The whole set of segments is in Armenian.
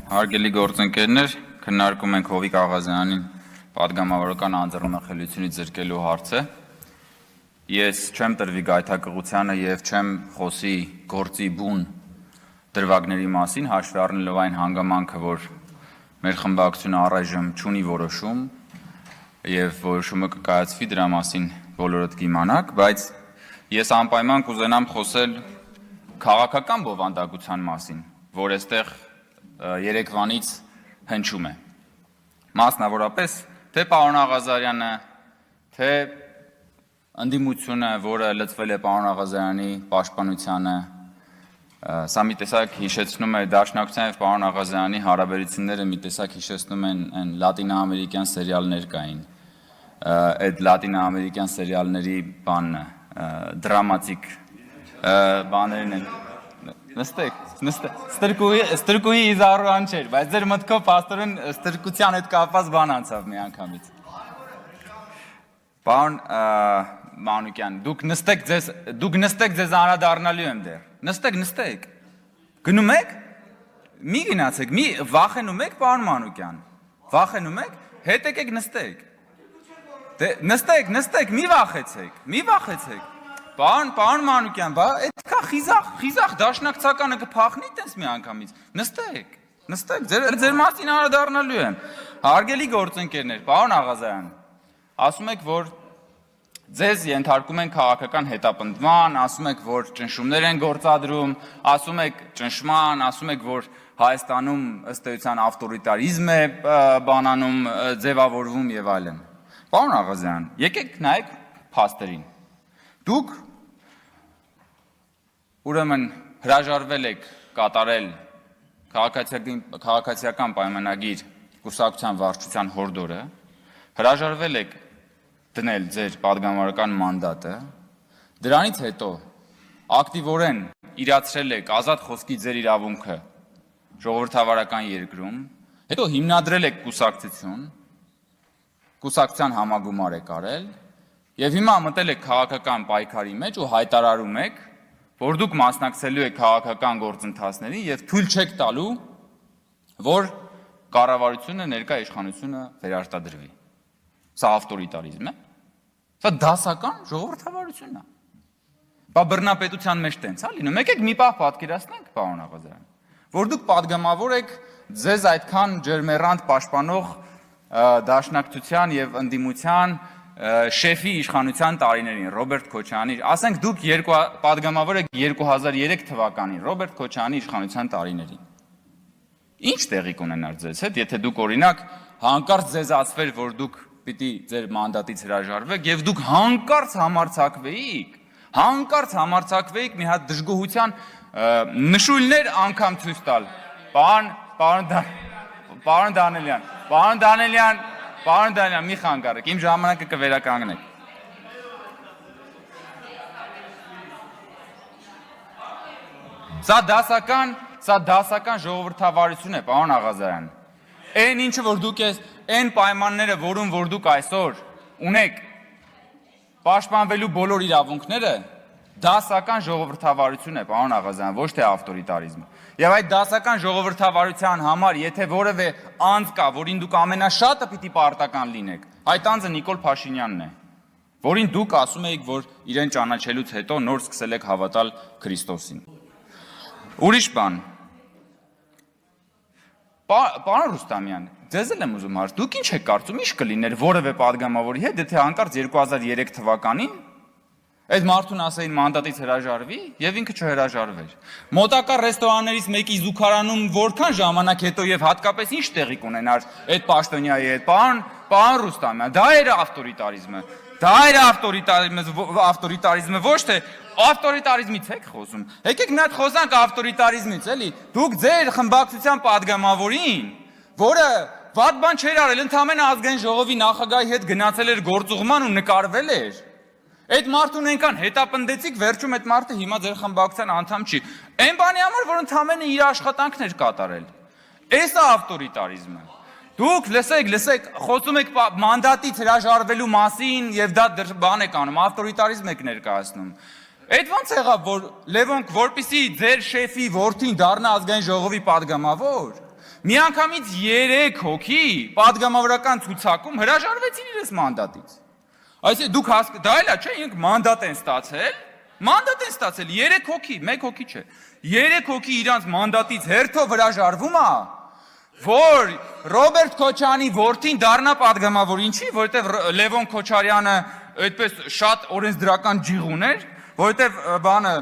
Հարգելի գործընկերներ, քննարկում ենք Հովիկ Աղազյանին պատգամավորական անձեռնմխելիությունից զրկելու հարցը։ Ես չեմ տրվի գայթակղությանը եւ չեմ խոսի գործի բուն դրվագների մասին, հաշվի առնելով այն հանգամանքը, որ մեր խմբակցությունը առայժմ չունի որոշում եւ որոշումը կկայացվի դրա մասին բոլորդ կիմանաք, բայց ես անպայման կուզենամ խոսել քաղաքական բովանդակության մասին, որ այստեղ երեկվանից հնչում է։ Մասնավորապես, թե պարոն Աղազարյանը, թե ընդդիմությունը, որը լծվել է պարոն Աղազարյանի պաշտպանությանը, սա մի տեսակ հիշեցնում է Դաշնակցության եւ պարոն Աղազարյանի հարաբերությունները մի տեսակ հիշեցնում են այն լատինաամերիկյան սերիալներ կային։ Այդ լատինաամերիկյան սերիալների բանն դրամատիկ բաներն են։ Նստեք, ստրկուի իզարուան չէր, բայց ձեր մտքով պաստորեն ստրկության հետ կապված բան անցավ մի անգամից։ Պարոն Մանուկյան, դուք նստեք ձեզ անդրադառնալու եմ դեռ։ Նստեք։ Գնում եք։ Մի գնացեք, մի վախենում եք, պարոն Մանուկյան։ Վախենում եք, հետ եկեք նստեք։ Նստեք, մի վախեցեք։ Պարոն Մանուկյան, բա այդքա խիզախ դաշնակցականը կփախնի տես մի անգամից։ Նստեք, ձեր մասին անդրադառնալու եմ։ Հարգելի գործընկերներ, պարոն Աղազարյան, ասում եք, որ ձեզ ենթարկում են քաղաքական հետապնդման, ասում եք, որ ճնշումներ են գործադրում, ասում եք ճնշման, ասում եք, որ Հայաստանում ըստ էության ավտորիտարիզմ է բանանում, ձևավորվում եւ այլն։ Պարոն Աղազարյան, եկեք նայեք փաստերին։ Դուք ուրեմն հրաժարվել եք կատարել քաղաքացիական պայմանագիր կուսակցության վարչության հորդորը, հրաժարվել եք դնել ձեր պատգամավորական մանդատը, դրանից հետո ակտիվորեն իրացրել եք ազատ խոսքի ձեր իրավունքը ժողովրդավարական երկրում, հետո հիմնադրել եք կուսակցության համագումար եք արել եւ հիմա մտել եք քաղաքական պայքարի մեջ ու հայտարարում եք, որ դուք մասնակցելու եք քաղաքական գործընթացներին եւ թույլ չեք տալու, որ կառավարությունը ներկա իշխանությունը վերարտադրվի։ Սա ավտորիտարիզմ է։ Սա դասական ժողովրդավարություն է։ Բա բռնապետության մեջ տենց է լինում։ Եկեք մի պահ պատկերացնենք, պարոն Աղազարյան, որ դուք պատգամավոր եք ձեզ այդքան ջերմեռանդ պաշտպանող դաշնակցության եւ ընդդիմության շեֆի իշխանության տարիներին, Ռոբերտ Քոչարյանի, ասենք դուք պատգամավոր եք 2003 թվականին, Ռոբերտ Քոչարյանի իշխանության տարիներին։ Ինչ տեղի կունենար ձեզ հետ, եթե դուք օրինակ հանկարծ ձեզացվեր, որ դուք պիտի ձեր մանդատից հրաժարվեք եւ դուք հանկարծ համարձակվեիք մի հատ դժգոհության նշույլներ անգամ ցույց տալ։ Պարոն Դանիելյան, մի խանգարեք, իմ ժամանակը կվերականգնեք։ Սա դասական ժողովրդավարություն է, պարոն Աղազարյան։ Այն ինչը որ դուք այն պայմանները, որում որ դուք այսօր ունեք պաշտպանվելու բոլոր իրավունքները, դասական ժողովրդավարություն է, պարոն Աղազարյան, ոչ թե ավտորիտարիզմ։ Եվ այդ դասական ժողովրդավարության համար, եթե որևէ անձ կա, որին դուք ամենաշատը պիտի պարտական լինեք, այդ անձը Նիկոլ Փաշինյանն է, որին դուք ասում եք, որ իրեն ճանաչելուց հետո նոր սկսել եք հավատալ Քրիստոսին։ Ուրիշ բան։ Պարոն Ռուստամյան, ձեզ էլ եմ ուզում հարց, դուք ինչ եք կարծում, ինչ կլիներ որևէ պատգամավորի հետ, եթե հանկարծ 2003 թվականին այդ մարդուն ասեին մանդատից հրաժարվի եւ ինքը չհրաժարվեր։ Մոտակա ռեստորաններից մեկի զուգարանում որքան ժամանակ հետո եւ հատկապես ինչ տեղի կունենար այդ պաշտոնյայի հետ, պարոն Ռուստամյան, դա էր ավտորիտարիզմը։ Դա էր ավտորիտարիզմը, ոչ թե ավտորիտարիզմից եք խոսում։ Եկեք մի հատ խոսանք ավտորիտարիզմից, էլի։ Դուք ձեր խմբակցության պատգամավորին, որը վատ բան չէր արել, ընդհանրապես ազգային ժողովի նախագահի հետ գնացել էր գործուղման ու նկարվել էր։ Այդ մարդուն այնքան հետապնդեցիք, վերջում այդ մարդը հիմա ձեր խմբակցության անդամ չի։ Այն բանի համար, որ ընդհանրապես իր աշխատանքն էր կատարել։ Էս է ավտորիտարիզմը։ Դուք լսեք, խոսում եք մանդատից հրաժարվելու մասին եւ դա բան եք անում, ավտորիտարիզմ եք ներկայացնում։ Այդ ոնց եղավ, որ Լևոնք, որպեսի ձեր շեֆի որդին դառնա ազգային ժողովի պատգամավոր, Միանգամից 3 հոգի падգամավորական ցուցակում հրաժարվեցին իրենց մանդատից։ Այսինքն դուք դա էլա չէ, ինք մանդատ են ստացել, 3 հոգի, 1 հոգի չէ։ 3 հոգի իրանց մանդատից հերթով հրաժարվում է, որ Ռոբերտ Քոչարյանի որդին դառնա падգամավոր, ինչի, որովհետև Լևոն Քոչարյանը այդպես շատ օրենսդրական ջիղ ուներ, որովհետև բանը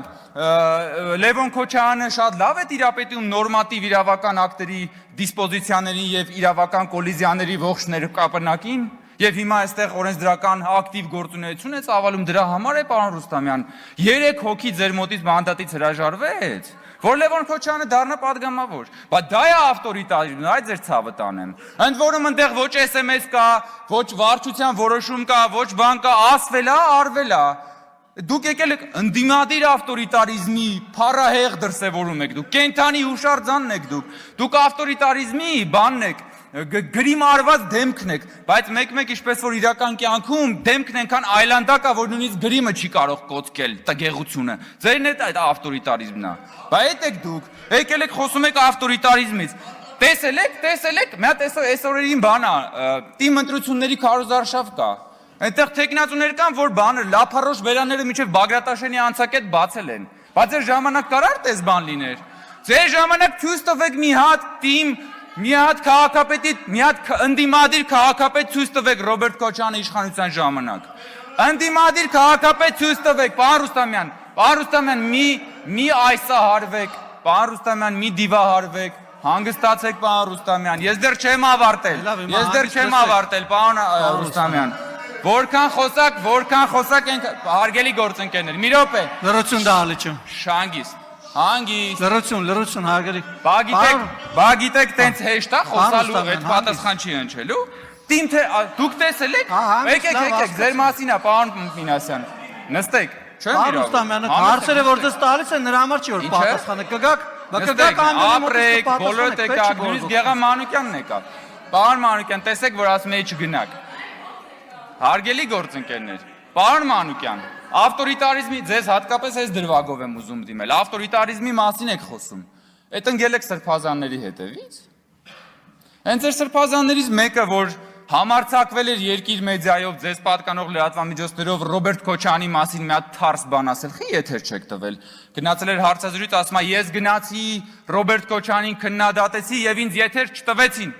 Լևոն Քոչարյանը շատ լավ է տիրապետում նորմատիվ իրավական ակտերի դիսպոզիցիաներին եւ իրավական կոլիզիաների ողջ ներկապնակին, եւ հիմա այստեղ օրենսդրական ակտիվ գործունեություն է ծավալում, դրա համար է պարոն Ռուստամյան 3 հոգի ձեր մոտից մանդատից հրաժարվեց, որ Լևոն Քոչարյանը դառնա падգամավոր, բայց դա է ավտորիտարիզմը, այդ ձեր ցավը տանեմ։ Ընդ որում այնտեղ ոչ SMS կա, ոչ վարչության որոշում կա, ոչ բան կա, ասվել է, արվել է։ Դուք եկել եք ընդդիմադիր ավտորիտարիզմի փառահեղ դրսևորում եք դուք, կենթանի հուշարձանն եք դուք ավտորիտարիզմի բանն եք, գրիմ արված դեմքն եք, բայց մեկ-մեկ ինչպես որ իրական կյանքում դեմքն այնքան այլանդակ է, որ նույնիսկ գրիմը չի կարող կոծկել տգեղությունը։ Ձերն այդ ավտորիտարիզմն է։ Բայց այդ եք դուք, եկել եք խոսում եք ավտորիտարիզմից։ Տեսել եք, մի հատ այս օրերին բան է, թիմ ընտրությունների քարոզարշավ կա։ Այնտեղ տեխնացուներ կան, որ բանը լափառոշ վերանները մինչև Բագրատաշենի անցակետ բացել են։ Բայց ձեր ժամանակ կարար տես բան լիներ։ Ձեր ժամանակ ցույց տվեք մի հատ թիմ, մի հատ քաղաքապետի, մի հատ ընդդիմադիր քաղաքապետ ցույց տվեք Ռոբերտ Քոչարյանի իշխանության ժամանակ։ Ընդդիմադիր քաղաքապետ ցույց տվեք, պարոն Ռուստամյան, մի այսահարվեք, պարոն Ռուստամյան, մի դիվահարվեք, հանգստացեք, պարոն Ռուստամյան։ Ես դեռ չեմ ավարտել, պարոն Ռուստամյան։ Որքան խոսակ ենք հարգելի գործընկերներ։ Մի րոպե։ Լրություն դահլիճում։ Հանգիստ։ Լրություն հարգելի։ Բա գիտեք տենց հեշտ է խոսալու, այդ պատասխան չի հնչելու։ Տիմ թե դուք տեսել եք։ Եկեք, ձեր մասին է, պարոն Մինասյան։ Նստեք։ Չեմ իրավ։ Ռուստամյանը հարցերը որ դες տալիս են նրա համար չի որ պատասխանը կգաք ապրեք, բոլորդ եկաք, նույնիսկ Գեղամ Մանուկյանն եկավ։ Պարոն Մանուկյան, տեսեք, որ ասում էի չգնաք։ Հարգելի գործընկերներ, պարոն Մանուկյան, ավտորիտարիզմի ձեզ հատկապես այս դրվագով եմ ուզում դիմել, ավտորիտարիզմի մասին եք խոսում, այդ ընկել եք սրբազանների հետևից։ Հենց ձեր սրբազաններից մեկը, որ համարձակվել էր երկիր մեդիայով ձեզ պատկանող լրատվամիջոցներով Ռոբերտ Քոչարյանի մասին մի հատ թարս բան ասել, խի եթեր չեք տվել։ Գնացել էր հարցազրույց, ասում է ես գնացի Ռոբերտ Քոչարյանին քննադատեցի եւ ինձ եթեր չտվեցին։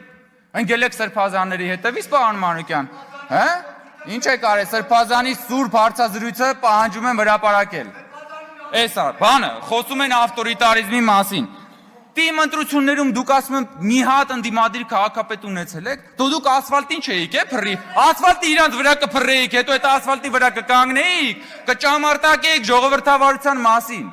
Ընկել եք սրբազանների հետևից, պարոն Մանուկյան, հա՞։ Ինչ եք արել, սրբազանի սուրբ հարցազրույցը պահանջում եմ հրապարակել։ Էսա, բանը, խոսում են ավտորիտարիզմի մասին։ Թիմ ընտրություններում դուք ասում եմ մի հատ ընդդիմադիր քաղաքապետ ունեցել եք, դուք ասֆալտին չէիք, փռի։ Ասֆալտի իրանց վրա կփռեիք, հետո այդ ասֆալտի վրա կկանգնեիք, կճամարտակեիք ժողովրդավարության մասին։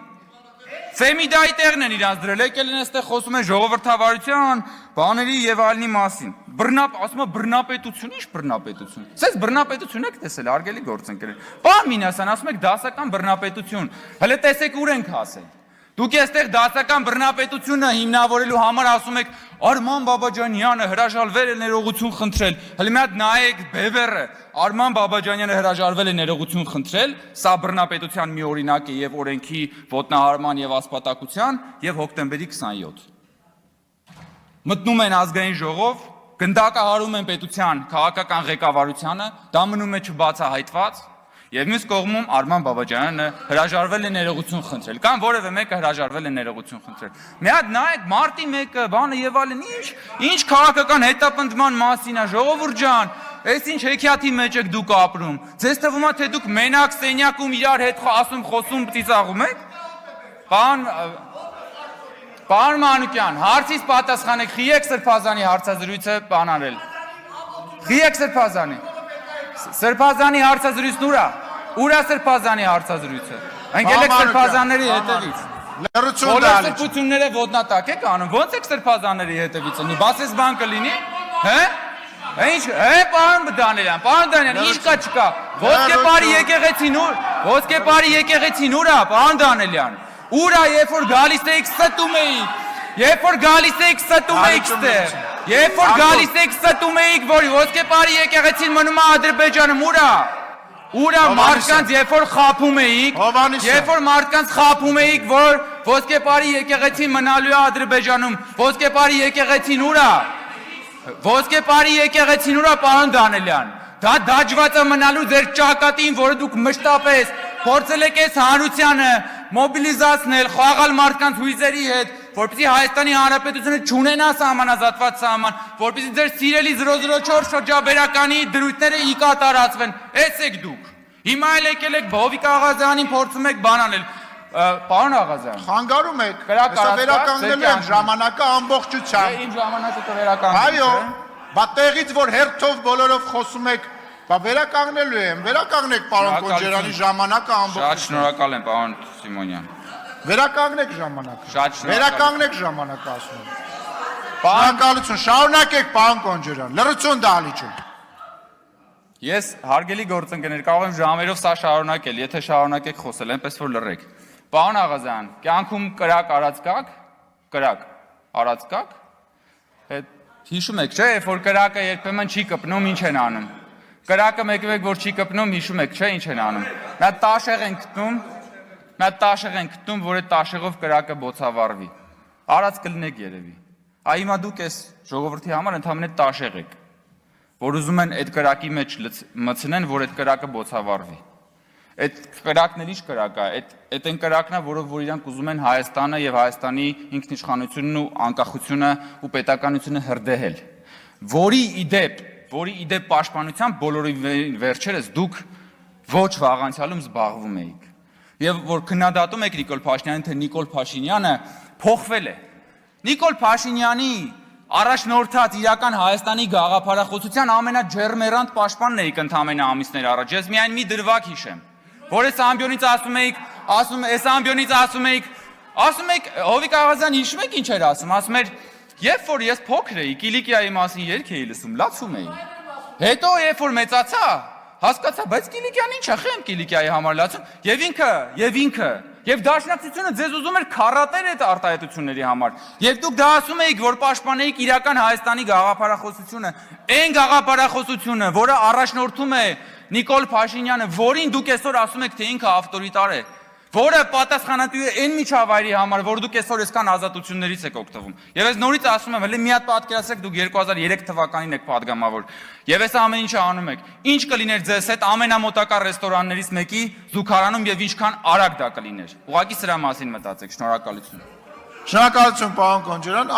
Ֆեմիդայի տեղն են իրանց դրել, եկել են այստեղ խոսում են ժողովրդավարության, բաների եւ այլնի մասին։ Ասում է բռնապետություն, ի՞նչ բռնապետություն։ Սենց բռնապետություն եք տեսել, հարգելի գործընկերներ։ Պարոն Մինասյան, ասում եք դասական բռնապետություն։ Հələ տեսեք ուր ենք հասել։ Դուք այստեղ դասական բռնապետությունը հիմնավորելու համար ասում եք Արման Բաբաջանյանը հրաժարվել է ներողություն խնդրել։ Հələ մի հատ նայեք բևեռը, Արման Բաբաջանյանը հրաժարվել է ներողություն խնդրել, սա բռնապետության մի օրինակ է եւ օրենքի ոտնահարման եւ ասպատակության եւ հոկտեմբերի 27։ Մտնում են ազգային ժողով, գնդակահարում են պետության քաղաքական ղեկավարությանը, դա մնում է չբացահայտված, եւ մյուս կողմում Արման Բաբաջանյանը հրաժարվել է ներողություն խնդրել, կամ որևէ մեկը հրաժարվել է ներողություն խնդրել։ Մի հատ նայեք մարտի 1-ը, բանը եւ այլն, ինչ քաղաքական հետապնդման մասին է, ժողովուրդ ջան, այս ինչ հեքիաթի մեջ եք դուք ապրում։ Ձեզ թվում է թե դուք մենակ սենյակում իրար հետ ասում, խոսում, ծիծաղում եք։ Պարոն Մանուկյան, հարցից պատասխանեք, խի եք սրբազանի հարցազրույցը բանարել։ Խի եք սրբազանի։ Սրբազանի հարցազրույցն ուր է։ Ուր է սրբազանի հարցազրույցը։ Ընկել եք սրբազանների հետևից։ Լրություն դալիճ։ Բոլոր սրբությունները ոտնատակ եք անում։ Ո՞նց եք սրբազանների հետևից անի։ Բասես բան կլինի։ Հե՞։ Ինչ, պարոն Դանիելյան, ինչ կա չկա։ Ոսկեպարի եկեղեցին ուր։ Ոսկեպարի եկեղեցին ուր է, պարոն Դանիելյան։ Ուր է, երբ որ գալիս էիք ստում էիք։ Երբ որ գալիս էիք ստում էիք ստեղ։ Երբ որ գալիս եք ստում էիք, որ ոսկեպարի եկեղեցին մնում է Ադրբեջանում, ուր է մարդկանց, երբ որ խաբում էիք, որ ոսկեպարի եկեղեցին մնալու է Ադրբեջանում, ոսկեպարի եկեղեցին ուր է, ոսկեպարի եկեղեցին ուր է, պարոն Դանելյան, դա դաջված է մնալու ձեր ճակատին, որը դուք մշտապես փորձել եք այս հանրությանը մոբիլիզացնել, խաղալ մարդկանց հույզերի հետ, որպեսզի Հայաստանի Հանրապետությունը չունենա սահմանազատված սահման, որպեսզի ձեր սիրելի 004 շրջաբերականի դրույթները ի կատարածվեն, էս եք դուք։ Հիմա էլ եկել եք Հովիկ Աղազյանին փորձում եք բանանել։ Պարոն Աղազյան, խանգարում եք, հեսա վերականգնելու եմ ժամանակը ամբողջությամբ։ Իմ ժամանակը կվերականգնեմ։ Այո, բա տեղից որ հերթով բոլորով խոսում եք, բա վերականգնելու եմ, վերականգնեք պարոն Կոնջերյանի ժամանակը Շատ ամբողջությամբ։ շնորհակալ եմ, պարոն Սիմոնյան։ Վերականգնեք ժամանակը։ Շատ շնորհակալ եմ։ Վերականգնեք ժամանակը ասում եմ։ Շնորհակալություն, շարունակեք պարոն Կոնջերյան, լրություն դահլիճում։ Ես հարգելի գործընկերներ կարող եմ ժամերով սա շարունակել, եթե շարունակեք խոսել, այնպես որ լռեք։ Պարոն Աղազյան, կյանքում կրակ արած կաք, կրակ արած կաք։ Հիշում եք, չէ, երբ որ կրակը երբեմն չի կպնում, ինչ են անում։ Կրակը մեկ որ չի կպնում, հիշում եք, չէ, ինչ են անում։ Նա տաշեղ են գտնում, որ այդ տաշեղով կրակը բոցավառվի։ Արած կլինեք երևի։ Այ հիմա դուք այս ժողովրդի համար ընդհանրապես տաշեղ եք, որ ուզում են այդ կրակի մեջ մտցնեն, որ այդ կրակը բոցավառվի։ Այդ կրակն էլ ինչ կրակ է, այդ այն կրակն է, որով որ իրանք ուզում են Հայաստանը եւ Հայաստանի ինքնիշխանությունն ու անկախությունը ու պետականությունը հրդեհել։ Որի իդեպ պաշտպանությամբ բոլորի վերջերս դուք ոչ վաղանցյալում զբաղվում էիք։ Եվ որ քննադատում եք Նիկոլ Փաշինյանին, թե Նիկոլ Փաշինյանը փոխվել է։ Նիկոլ Փաշինյանի առաջնորդած իրական Հայաստանի գաղափարախոսության ամենաջերմերանտ պաշտպանն էիք ընդամենը ամիսներ առաջ։ Ես միայն մի դրվագ հիշեմ, որ այս ամբիոնից ասում էիք, Հովիկ Աղազյան հիշում եք ինչ էր ասում էր, երբ որ ես փոքր էի, Կիլիկիայի մասին երգ էի լսում, լացում էի։ Հետո երբ որ մեծացա, հասկացա, բայց Կիլիկյան ինչ է, խեմ Կիլիկիայի համար լացում, եւ Դաշնակցությունը ձեզ ուզում էր քարատել այդ արտահայտությունների համար։ Եվ դուք դա ասում էիք, որ պաշտպանեիք իրական Հայաստանի գաղափարախոսությունը, այն գաղափարախոսությունը, որը առաջնորդում է Նիկոլ Փաշինյանը, որին դուք այսօր ասում եք, թե ինքը ավտորիտար է, որը պատասխանատու է այն միջավայրի համար, որ դուք այսօր այսքան ազատություններից եք օգտվում։ Եվ ես նորից ասում եմ, հələ մի հատ պատկերացրեք, դուք 2003 թվականին եք падգամավոր։ Եվ այս ամեն ինչը անում եք։ Ինչ կլիներ ձեզ հետ ամենամոտակա ռեստորաններից մեկի զուգարանում եւ ինչքան արագ դա կլիներ։ Ուղղակի սրա մասին մտածեք։ Շնորհակալություն։ Շնորհակալություն պարոն Կոնջերյան,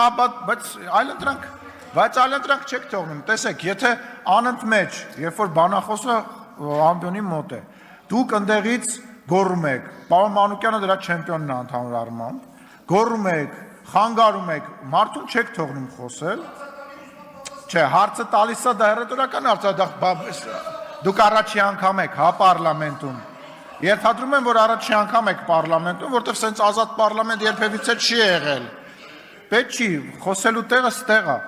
բայց այլընտրանք չեք թողնում։ Տեսեք, եթե անընդմեջ, երբ որ բանախոսը ամբիոնի մոտ է, դուք ընդեղից գոռում եք, պարոն Մանուկյանը դրա չեմպիոնն է ընդհանուր առմամբ, գոռում եք, խանգարում եք, մարդուն չեք թողնում խոսել, չէ, հարցը տալիս է դա հեռատորական հարց, դուք առաջի անգամ եք, հա, պարլամենտում, երթադրում եմ, որ առաջի անգամ եք պարլամենտում, որտեղ սենց ազատ պարլամենտ երբևիցե չի եղել, պետք չի, խոսելու տեղը ստեղ է,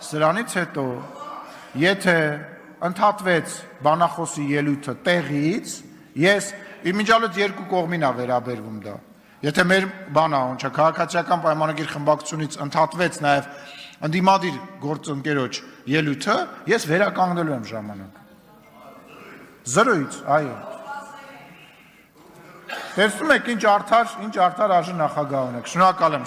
սրանից հետո, եթե ընդհատվեց բանախոսի ելույթը տեղից, ես իմիջիալոց երկու կողմին է վերաբերվում դա։ Եթե մեր քաղաքացիական պայմանագիր խմբակցությունից ընդհատվեց նաև ընդդիմադիր գործընկերոջ ելույթը, ես վերականգնելու եմ ժամանակը։ 0-ից, այո։ Տեսնում եք ինչ արդար արժե նախագահ ունեք։ Շնորհակալ եմ։